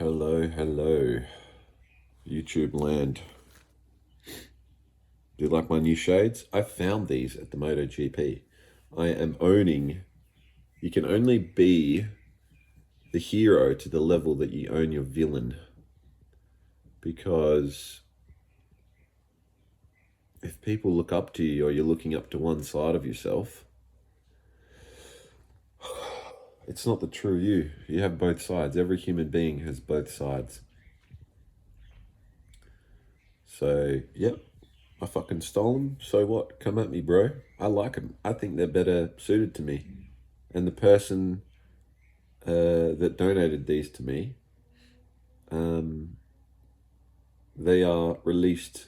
Hello, YouTube land. Do you like my new shades? I found these at the MotoGP. I am owning. You can only be the hero to the level that you own your villain. Because if people look up to you or you're looking up to one side of yourself, it's not the true you. You have both sides. Every human being has both sides. So, yep, I fucking stole them. So what? Come at me, bro. I like them. I think they're better suited to me. And the person that donated these to me, they are released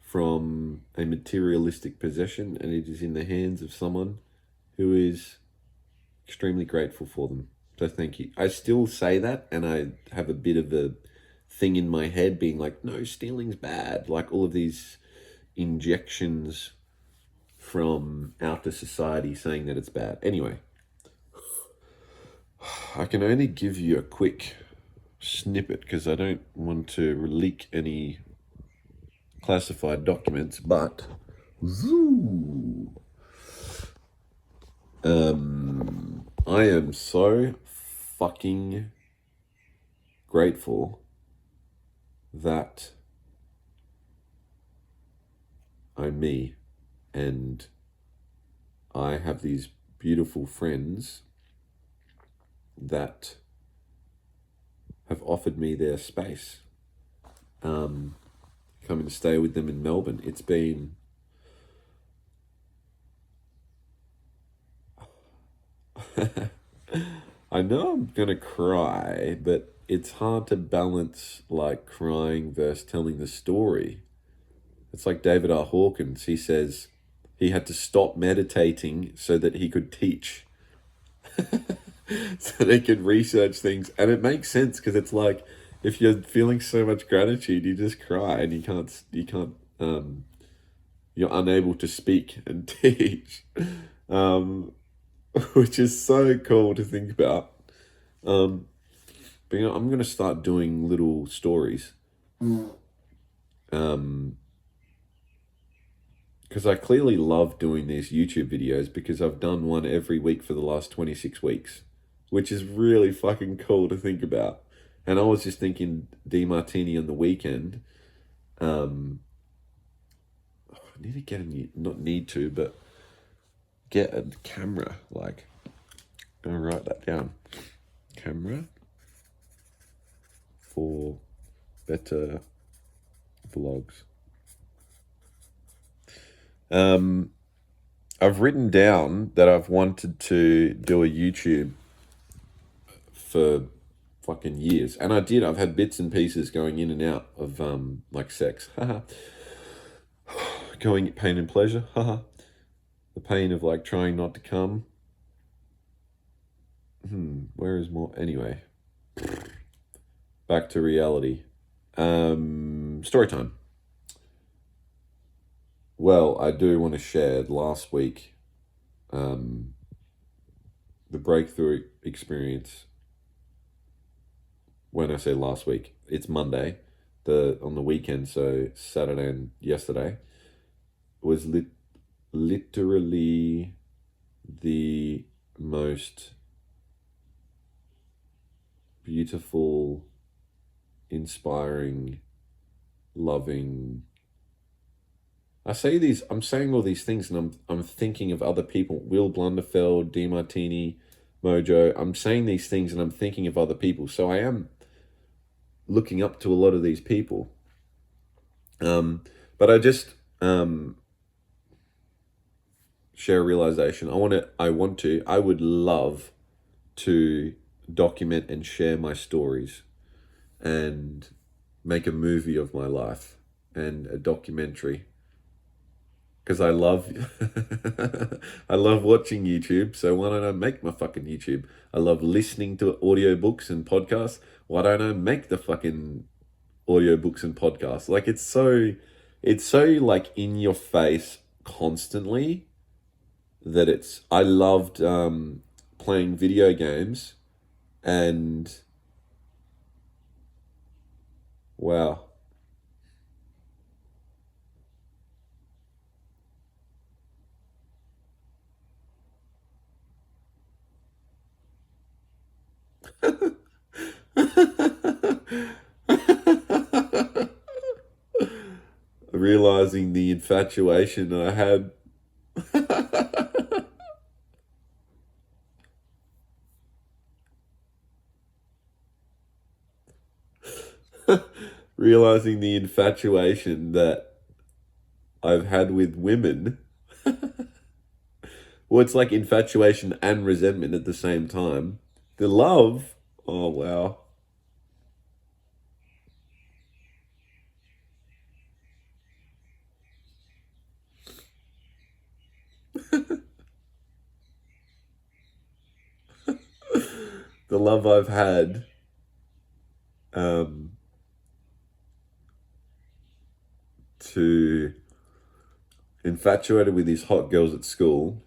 from a materialistic possession, and it is in the hands of someone who is extremely grateful for them. So thank you. I still say that, and I have a bit of a thing in my head being like, no, stealing's bad. Like all of these injections from outer society saying that it's bad. Anyway, I can only give you a quick snippet because I don't want to leak any classified documents, but I am so fucking grateful that I'm me and I have these beautiful friends that have offered me their space. Coming to stay with them in Melbourne. It's been I know I'm gonna cry, but it's hard to balance like crying versus telling the story. It's like David R. Hawkins. He says he had to stop meditating so that he could teach. So they could research things. And it makes sense because it's like if you're feeling so much gratitude, you just cry and you're unable to speak and teach. Which is so cool to think about. But I'm going to start doing little stories. Because I clearly love doing these YouTube videos because I've done one every week for the last 26 weeks, which is really fucking cool to think about. And I was just thinking DeMartini on the weekend. I need to get but get a camera. Like, I'm gonna write that down. Camera for better vlogs. I've written down that I've wanted to do a YouTube for fucking years. And I did. I've had bits and pieces going in and out of like sex. Going pain and pleasure. The pain of like trying not to come. Where is more? Anyway. Back to reality. Story time. Well, I do want to share last week, the breakthrough experience. When I say last week, it's Monday, on the weekend, so Saturday and yesterday, was literally the most beautiful, inspiring, loving. I'm saying all these things and I'm thinking of other people. Will Blunderfeld, DeMartini, Mojo. I'm saying these things and I'm thinking of other people. So I am looking up to a lot of these people. But I just share a realization. I would love to document and share my stories and make a movie of my life and a documentary. Because I love watching YouTube, so why don't I make my fucking YouTube? I love listening to audiobooks and podcasts. Why don't I make the fucking audiobooks and podcasts? Like it's so like in your face constantly that I loved playing video games and Wow. Realizing the infatuation I had. Realizing the infatuation that I've had with women. Well, it's like infatuation and resentment at the same time. The love, oh wow. The love I've had um, to infatuated with these hot girls at school,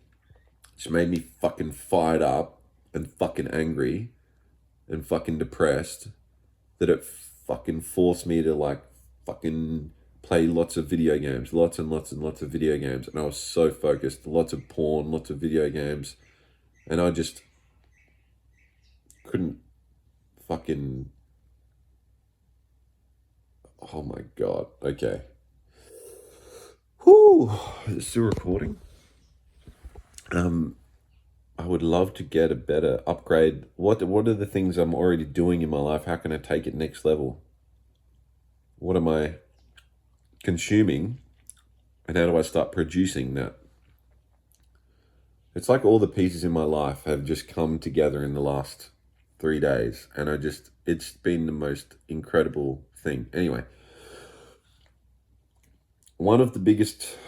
which made me fucking fired up and fucking angry and fucking depressed, that it fucking forced me to like fucking play lots of video games, lots and lots and lots of video games. And I was so focused, lots of porn, lots of video games. And I just couldn't fucking, oh my God. Okay. Whew. Is it still recording? I would love to get a better upgrade. What are the things I'm already doing in my life? How can I take it next level? What am I consuming? And how do I start producing that? It's like all the pieces in my life have just come together in the last 3 days. And it's been the most incredible thing. Anyway, one of the biggest,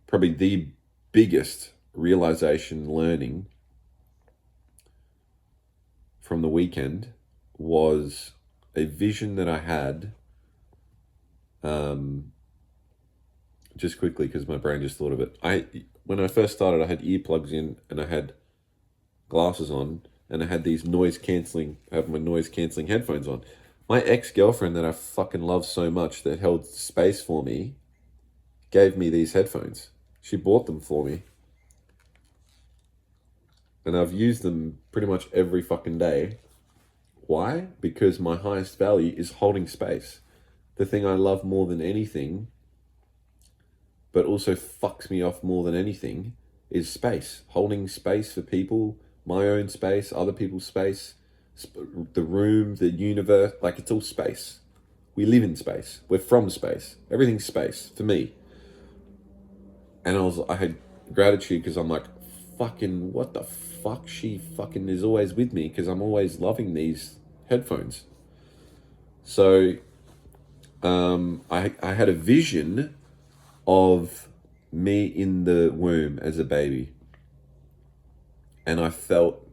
probably the biggest realization learning from the weekend was a vision that I had. Just quickly, because my brain just thought of it. When I first started, I had earplugs in and I had glasses on and I had these I have my noise cancelling headphones on. My ex-girlfriend that I fucking love so much, that held space for me, gave me these headphones. She bought them for me. And I've used them pretty much every fucking day. Why? Because my highest value is holding space. The thing I love more than anything, but also fucks me off more than anything, is space. Holding space for people, my own space, other people's space, the room, the universe. Like, it's all space. We live in space. We're from space. Everything's space for me. And I had gratitude because I'm like, fucking, what the fuck? She fucking is always with me because I'm always loving these headphones. So I had a vision of me in the womb as a baby. And I felt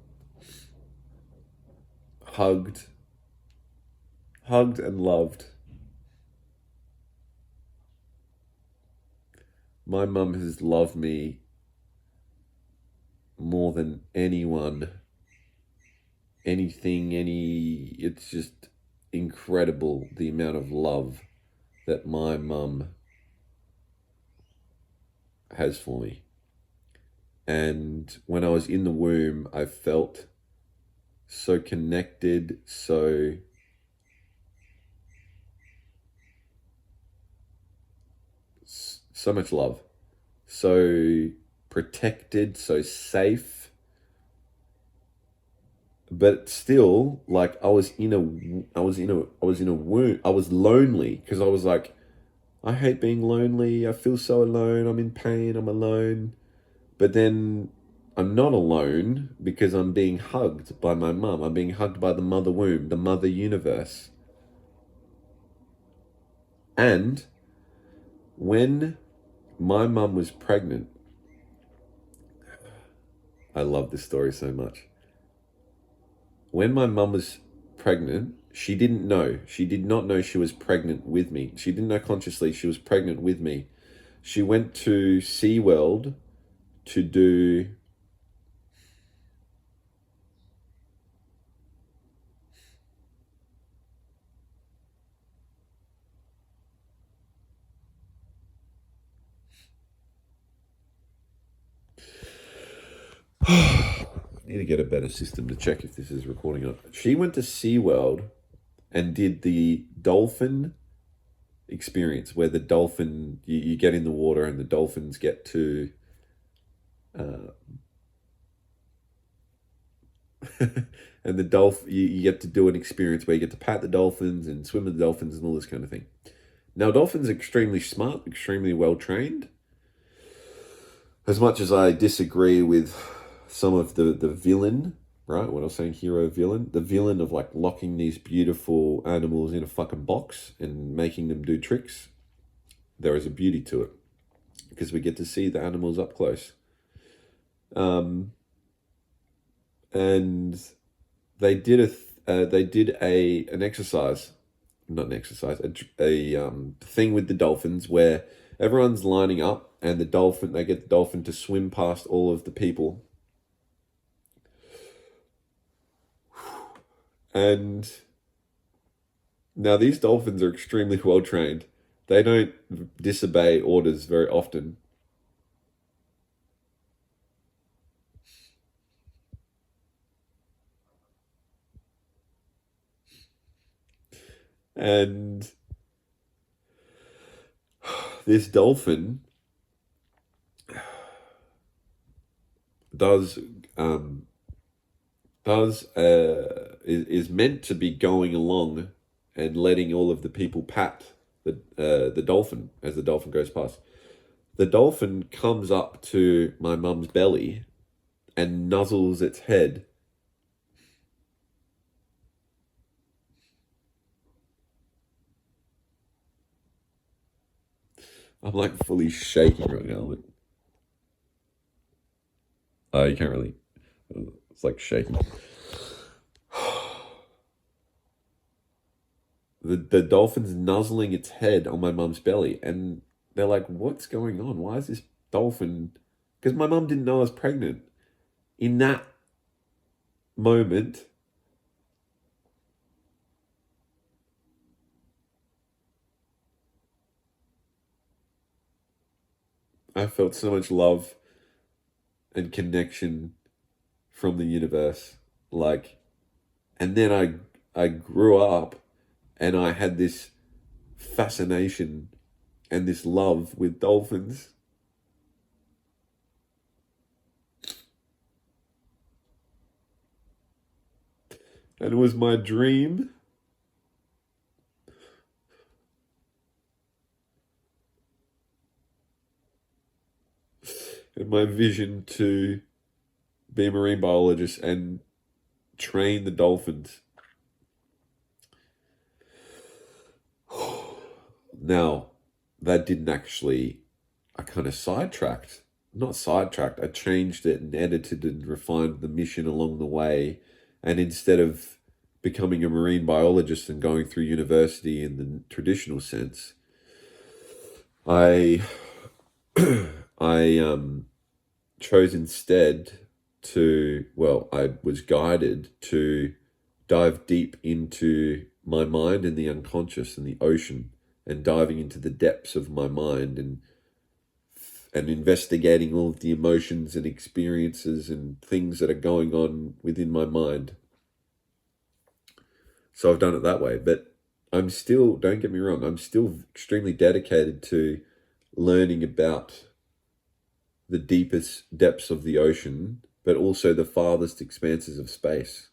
hugged and loved. My mum has loved me more than anyone, anything, it's just incredible the amount of love that my mum has for me. And when I was in the womb, I felt so connected, so much love, so protected, so safe. But still, like, I was in a womb. I was lonely because I was like, I hate being lonely. I feel so alone. I'm in pain. I'm alone. But then I'm not alone because I'm being hugged by my mum. I'm being hugged by the mother womb, the mother universe. And when my mum was pregnant, I love this story so much. When my mum was pregnant, she didn't know. She did not know she was pregnant with me. She didn't know consciously she was pregnant with me. She went to SeaWorld to do Need to get a better system to check if this is recording or not. She went to SeaWorld and did the dolphin experience where the dolphin, you get in the water and the dolphins get to uh, and the you get to do an experience where you get to pat the dolphins and swim with the dolphins and all this kind of thing. Now dolphins are extremely smart, extremely well trained. As much as I disagree with some of the villain, right? What I was saying, hero villain, the villain of like locking these beautiful animals in a fucking box and making them do tricks, there is a beauty to it because we get to see the animals up close. And they did an exercise, not an exercise, a thing with the dolphins where everyone's lining up and they get the dolphin to swim past all of the people. And now these dolphins are extremely well trained. They don't disobey orders very often. And this dolphin does is meant to be going along and letting all of the people pat the dolphin as the dolphin goes past. The dolphin comes up to my mum's belly and nuzzles its head. I'm like fully shaking right now. Oh, you can't really. It's like shaking. The dolphin's nuzzling its head on my mum's belly, and they're like, "What's going on? Why is this dolphin?" Because my mum didn't know I was pregnant. In that moment, I felt so much love and connection from the universe. Like, and then I grew up, and I had this fascination and this love with dolphins. And it was my dream and my vision to be a marine biologist and train the dolphins. Now, that didn't actually, I kind of sidetracked. Not sidetracked, I changed it and edited and refined the mission along the way. And instead of becoming a marine biologist and going through university in the traditional sense, I I chose instead I was guided to dive deep into my mind and the unconscious and the ocean and diving into the depths of my mind and investigating all of the emotions and experiences and things that are going on within my mind. So I've done it that way, but I'm still, don't get me wrong, I'm still extremely dedicated to learning about the deepest depths of the ocean, but also the farthest expanses of space.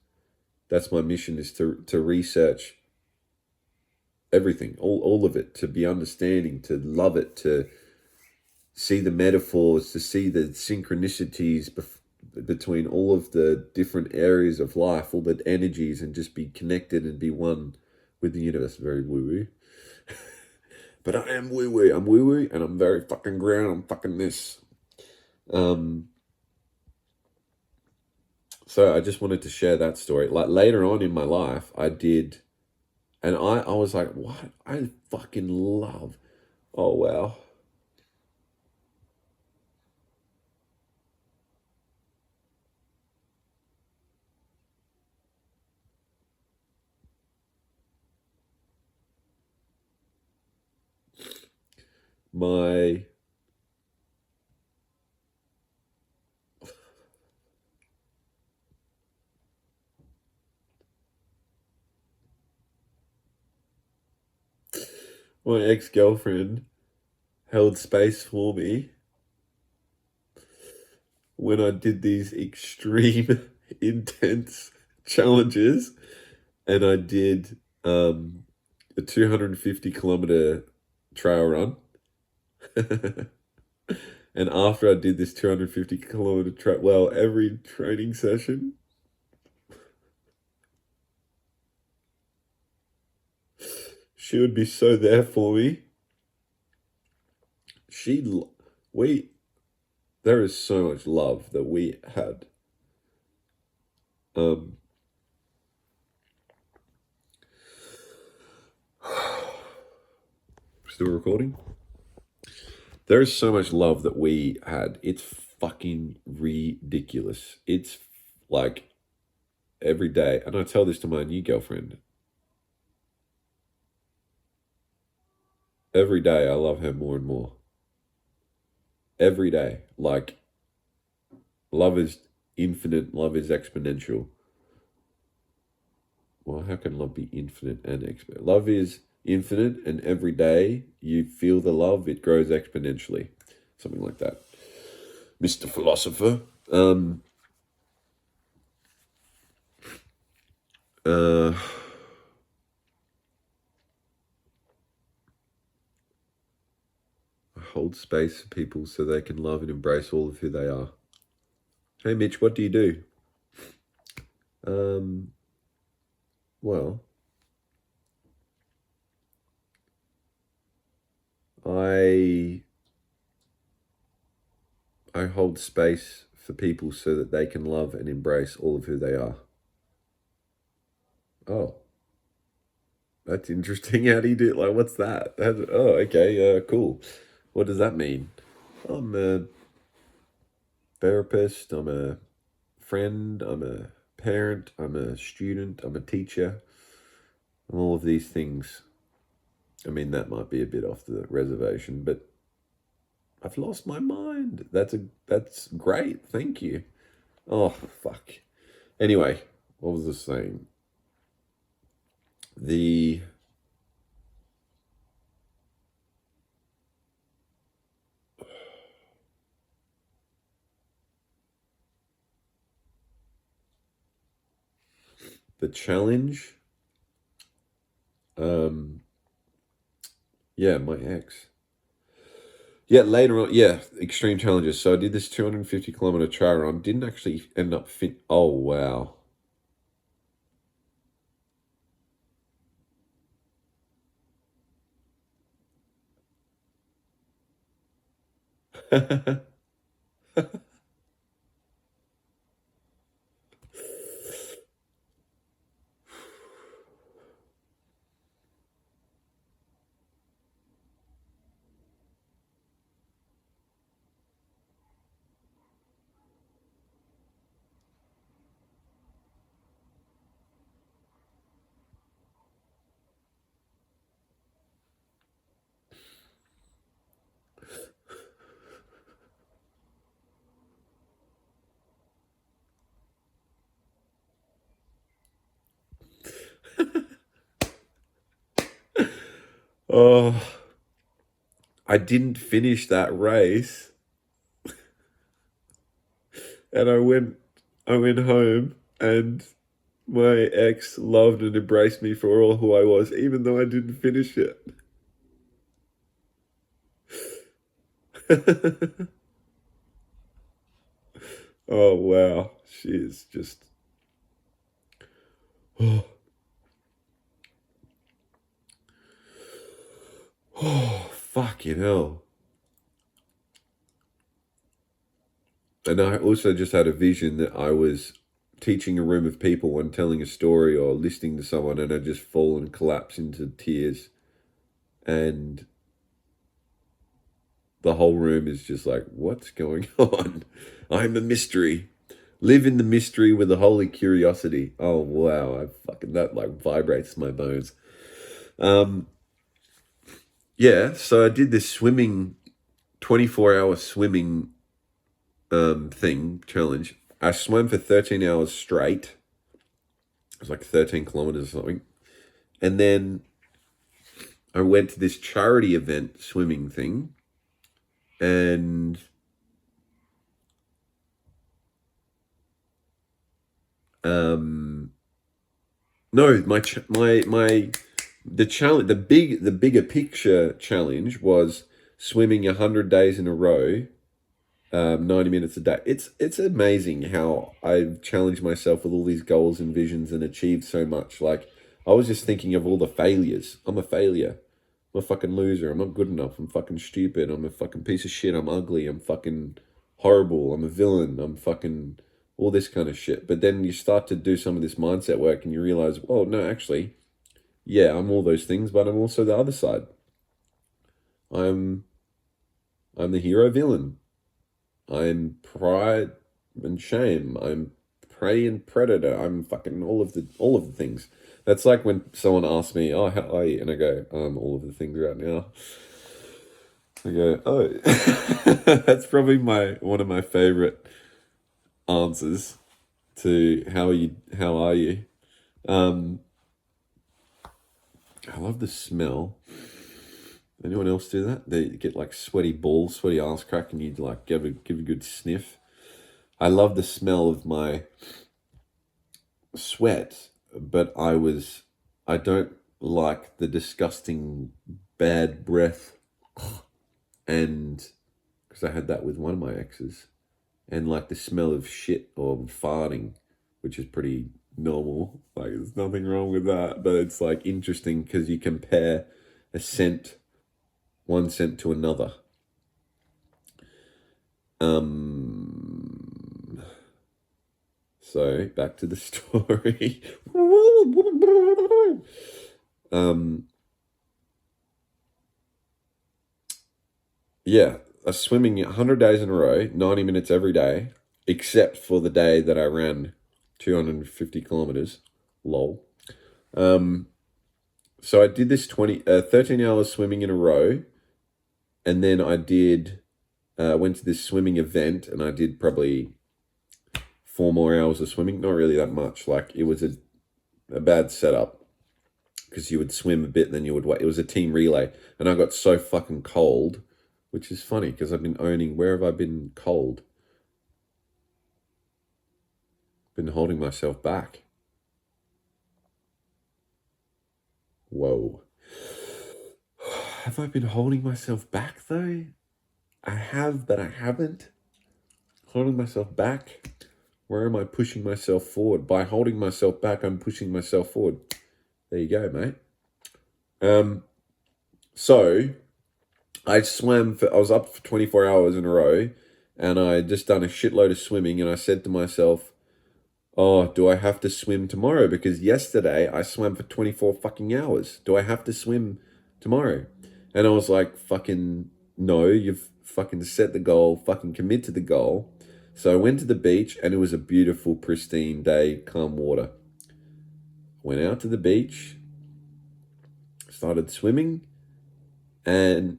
That's my mission, is to research everything, all of it, to be understanding, to love it, to see the metaphors, to see the synchronicities between all of the different areas of life, all the energies, and just be connected and be one with the universe. Very woo woo. But I am woo woo. I'm woo woo and I'm very fucking ground. I'm fucking this. So I just wanted to share that story. Like later on in my life, I did, and I was like, what? I fucking love. Oh, wow. My My ex-girlfriend held space for me when I did these extreme, intense challenges, and I did a 250-kilometer trail run. And after I did this 250-kilometer trail, well, every training session, she would be so there for me. We, there is so much love that we had. Um, Still recording? There is so much love that we had. It's fucking ridiculous. It's like every day, and I tell this to my new girlfriend. Every day I love her more and more. Every day. Like, love is infinite, love is exponential. Well, how can love be infinite and exponential? Love is infinite, and every day you feel the love, it grows exponentially. Something like that. Mr. Philosopher. Uh, hold space for people so they can love and embrace all of who they are. Hey, Mitch, what do you do? Well, I hold space for people so that they can love and embrace all of who they are. Oh, that's interesting. How do you do it? Like, what's that? Oh, okay, cool. What does that mean? I'm a therapist, I'm a friend, I'm a parent, I'm a student, I'm a teacher, I'm all of these things. I mean, that might be a bit off the reservation, but I've lost my mind. That's great. Thank you. Oh, fuck. Anyway, what was I saying? The challenge. Yeah, my ex. Yeah, later on, yeah, extreme challenges. So I did this 250-kilometer trail run. Didn't actually end up fit. Oh, wow. Oh, I didn't finish that race, and I went home, and my ex loved and embraced me for all who I was, even though I didn't finish it. Oh, wow. She is just. Oh, oh, fucking hell. And I also just had a vision that I was teaching a room of people and telling a story or listening to someone, and I just fall and collapse into tears. And the whole room is just like, what's going on? I'm a mystery. Live in the mystery with a holy curiosity. Oh, wow. That like vibrates my bones. Yeah, so I did this 24-hour swimming thing, challenge. I swam for 13 hours straight. It was like 13 kilometers or something. And then I went to this charity event swimming thing, and um, no, my the challenge, the bigger picture challenge was swimming 100 days in a row, 90 minutes a day. It's amazing how I've challenged myself with all these goals and visions and achieved so much. Like, I was just thinking of all the failures. I'm a failure. I'm a fucking loser. I'm not good enough. I'm fucking stupid. I'm a fucking piece of shit. I'm ugly. I'm fucking horrible. I'm a villain. I'm fucking all this kind of shit. But then you start to do some of this mindset work and you realize, oh, no, actually, yeah, I'm all those things, but I'm also the other side. I'm I'm the hero villain. I'm pride and shame. I'm prey and predator. I'm fucking all of the things. That's like when someone asks me, "Oh, how are you?" and I go, "I'm all of the things right now." I go, "Oh," that's probably my one of my favorite answers to how are you? How are you? Um, I love the smell. Anyone else do that? They get like sweaty balls, sweaty ass crack, and you like give a good sniff. I love the smell of my sweat, but I don't like the disgusting bad breath, and because I had that with one of my exes, and like the smell of shit or farting, which is pretty normal. Like, there's nothing wrong with that, but it's like interesting because you compare a scent, one scent to another. So back to the story. um, yeah, I was swimming 100 days in a row, 90 minutes every day, except for the day that I ran 250 kilometers. Lol. Um, so I did this 13 hours swimming in a row, and then I went to this swimming event, and I did probably 4 more hours of swimming. Not really that much. Like, it was a bad setup because you would swim a bit, then you would wait. It was a team relay, and I got so fucking cold, which is funny because I've been owning. Where have I been cold? Been holding myself back. Whoa. Have I been holding myself back though? I have, but I haven't. Holding myself back. Where am I pushing myself forward? By holding myself back, I'm pushing myself forward. There you go, mate. So I was up for 24 hours in a row, and I just done a shitload of swimming, and I said to myself, oh, do I have to swim tomorrow? Because yesterday I swam for 24 fucking hours. Do I have to swim tomorrow? And I was like, fucking, no, you've fucking set the goal, fucking commit to the goal. So I went to the beach, and it was a beautiful, pristine day, calm water. Went out to the beach, started swimming, and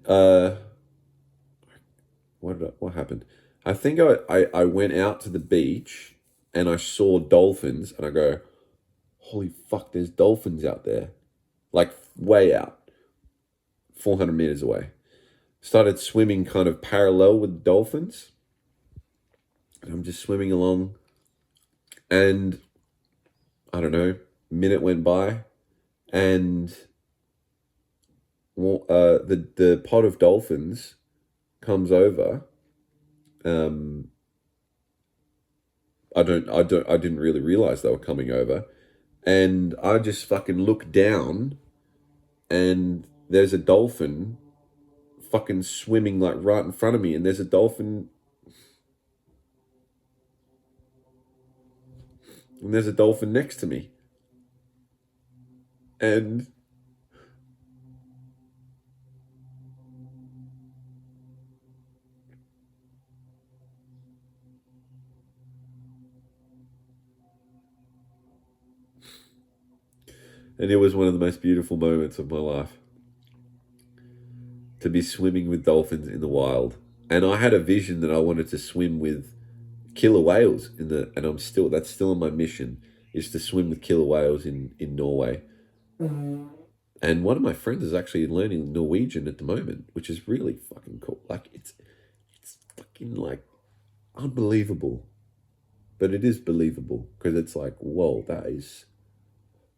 what happened? I think I went out to the beach and I saw dolphins, and I go, holy fuck, there's dolphins out there. Like, way out, 400 meters away. Started swimming kind of parallel with dolphins. And I'm just swimming along, and I don't know, minute went by, and the pod of dolphins comes over. I didn't really realize they were coming over, and I just fucking looked down, and there's a dolphin fucking swimming like right in front of me, and there's a dolphin, next to me, and it was one of the most beautiful moments of my life to be swimming with dolphins in the wild. And I had a vision that I wanted to swim with killer whales and that's still on my mission, is to swim with killer whales in Norway. And one of my friends is actually learning Norwegian at the moment, which is really fucking cool. Like it's fucking like unbelievable, but it is believable because it's like, whoa, that is,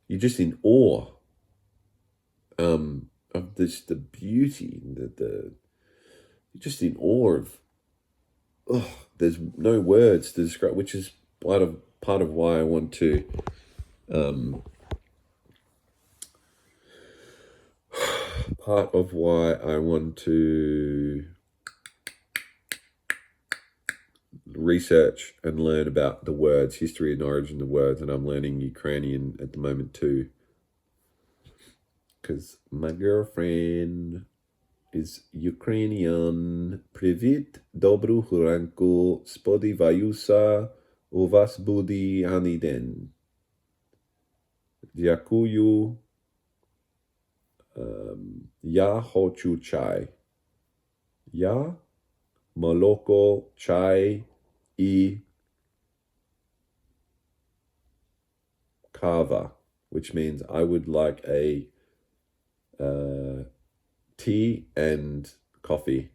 you're just in awe of this, the beauty, the you're just in awe of. Oh, there's no words to describe, which is part of why I want to um, part of why I want to research and learn about the words, history and origin of words, and I'm learning Ukrainian at the moment too, because my girlfriend is Ukrainian. Привіт, доброго ранку, сподіваюся, у вас буде гарний день. Дякую. Я хочу чай. Я молоко, чай и kava, which means I would like a tea and coffee.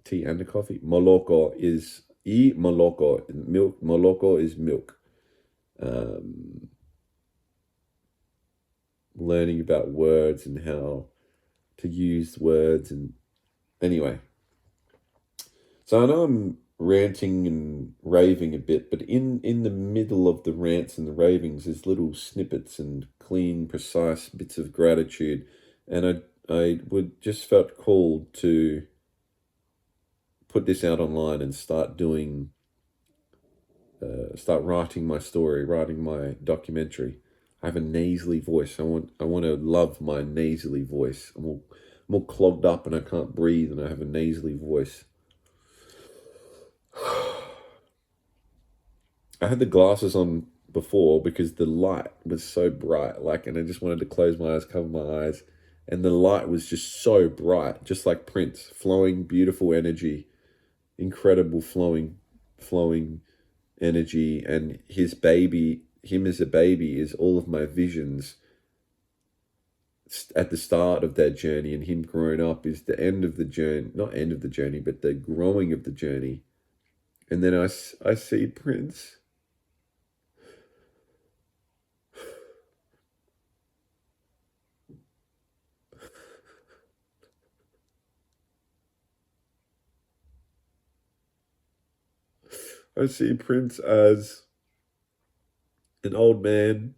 Tea and a coffee. Moloko is moloko. Milk. Moloko is milk. Learning about words and how to use words, and anyway. So I know I'm ranting and raving a bit, but in the middle of the rants and the ravings, there's little snippets and clean, precise bits of gratitude, and I would just felt called to put this out online and start writing my story, writing my documentary. I have a nasally voice. I want to love my nasally voice. I'm all clogged up and I can't breathe, and I have a nasally voice. I had the glasses on before because the light was so bright, and I just wanted to close my eyes, cover my eyes, and the light was just so bright, just like Prince, flowing, beautiful energy, incredible flowing energy, and him as a baby is all of my visions at the start of that journey, and him growing up is the end of the journey, not end of the journey, but the growing of the journey. And then I see Prince. I see Prince as an old man,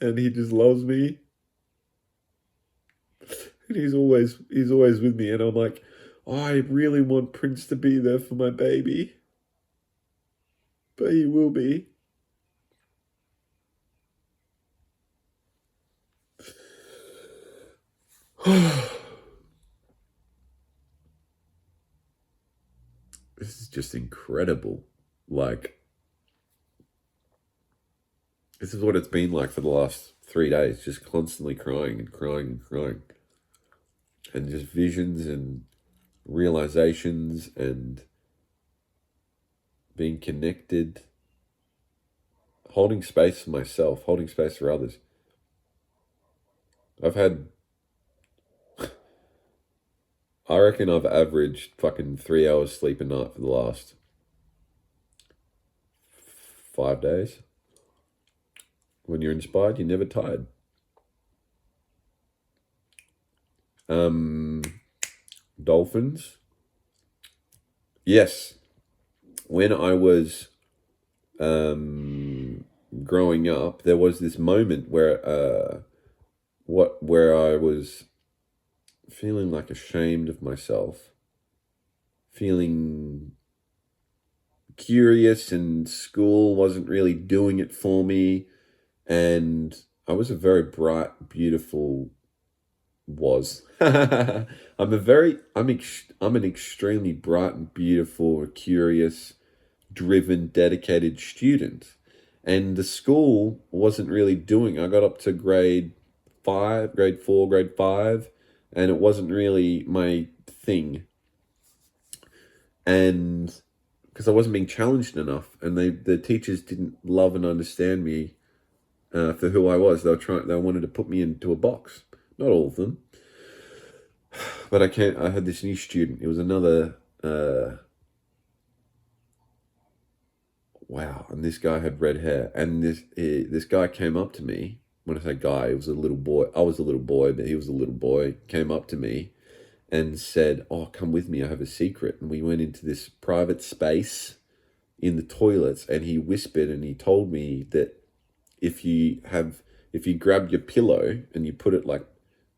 and he just loves me, and he's always with me, and I'm like, oh, I really want Prince to be there for my baby, but he will be. This is just incredible. This is what it's been like for the last 3 days, just constantly crying and crying and crying. And just visions and realizations and being connected, holding space for myself, holding space for others. I reckon I've averaged fucking 3 hours sleep a night for the last 5 days. When you're inspired, you're never tired. Dolphins. Yes. When I was growing up, there was this moment where I was feeling like ashamed of myself, feeling curious, and school wasn't really doing it for me. And I was a very bright, beautiful I'm an extremely bright and beautiful, curious, driven, dedicated student. And the school wasn't really doing. I got up to grade 4, grade 5, and it wasn't really my thing. And because I wasn't being challenged enough, and the teachers didn't love and understand me for who I was. They wanted to put me into a box. not all of them. But I had this new student. It was another, wow. And this guy had red hair. And this guy came up to me. When I say guy, it was a little boy. I was a little boy, but he was a little boy. Came up to me and said, "Oh, come with me. I have a secret." And we went into this private space in the toilets, and he whispered and he told me that if you grab your pillow and you put it like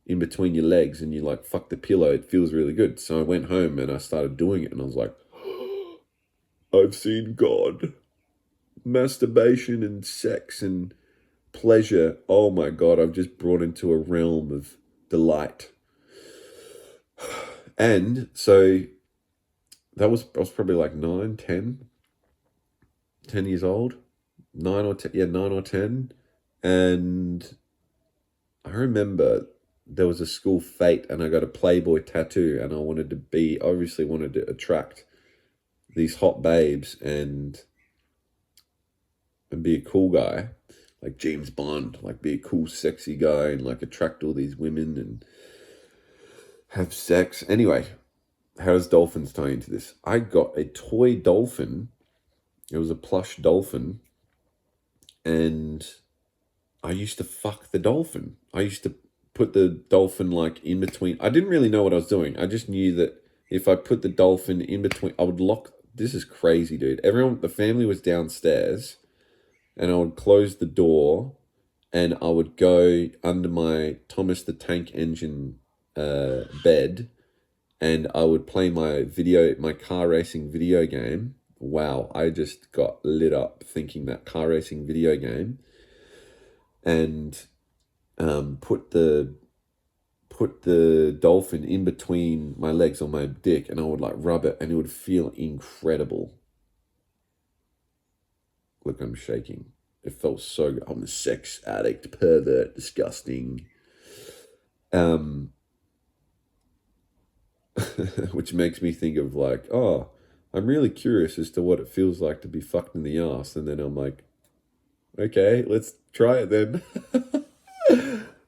in between your legs and you like fuck the pillow, it feels really good. So I went home and I started doing it, and I was like, I've seen God. Masturbation and sex and pleasure. Oh my God, I've just brought into a realm of delight. And so I was probably like 9, 10 years old. 9 or 10, yeah, 9 or 10. And I remember there was a school fete and I got a Playboy tattoo, and I obviously wanted to attract these hot babes and be a cool guy, like James Bond, like be a cool, sexy guy and like attract all these women and have sex. Anyway, how does dolphins tie into this? I got a toy dolphin. It was a plush dolphin, and I used to fuck the dolphin. I used to put the dolphin like in between. I didn't really know what I was doing. I just knew that if I put the dolphin in between, I would lock. This is crazy, dude. The family was downstairs, and I would close the door, and I would go under my Thomas the Tank Engine bed, and I would play my car racing video game. Wow, I just got lit up thinking that car racing video game, and put the dolphin in between my legs on my dick, and I would like rub it, and it would feel incredible. Look, I'm shaking. It felt so good. I'm a sex addict, pervert, disgusting. Which makes me think of like, oh, I'm really curious as to what it feels like to be fucked in the ass. And then I'm like, okay, let's try it then.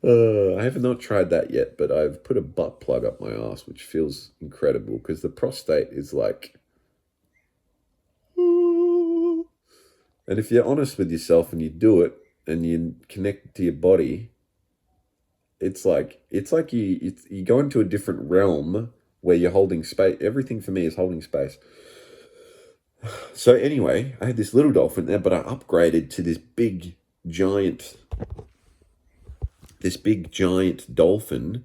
I have not tried that yet, but I've put a butt plug up my ass, which feels incredible because the prostate is like... And if you're honest with yourself and you do it and you connect to your body, it's like you go into a different realm where you're holding space. Everything for me is holding space. So anyway, I had this little dolphin there, but I upgraded to this big giant dolphin,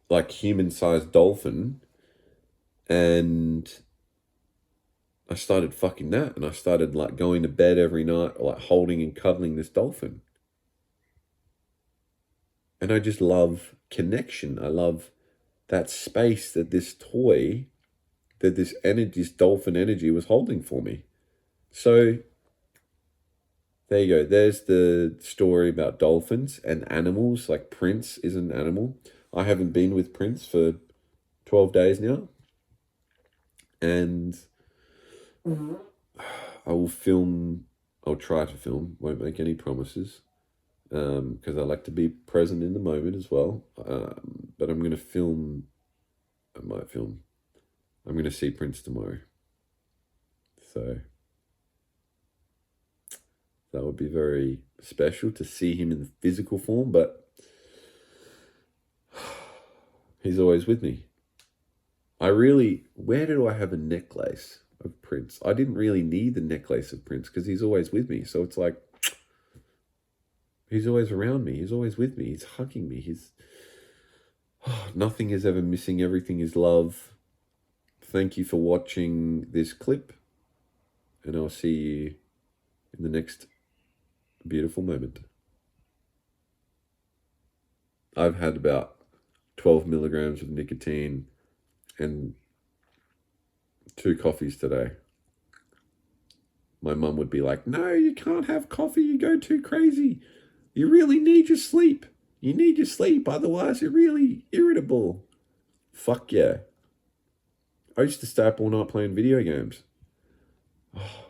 like human-sized dolphin, and I started fucking that, and I started like going to bed every night, like holding and cuddling this dolphin. And I just love connection. I love that space that this dolphin energy was holding for me. So there you go. There's the story about dolphins and animals. Like Prince is an animal. I haven't been with Prince for 12 days now. And I'll try to film, won't make any promises, because I like to be present in the moment as well. But I'm going to film, I'm going to see Prince tomorrow. So that would be very special to see him in the physical form, but he's always with me. Where do I have a necklace of Prince? I didn't really need the necklace of Prince because he's always with me. So it's like, he's always around me. He's always with me. He's hugging me. Nothing is ever missing. Everything is love. Thank you for watching this clip, and I'll see you in the next beautiful moment. I've had about 12 milligrams of nicotine and 2 coffees today. My mum would be like, no, you can't have coffee. You go too crazy. You really need your sleep. You need your sleep. Otherwise, you're really irritable. Fuck yeah. I used to stay up all night playing video games. Oh.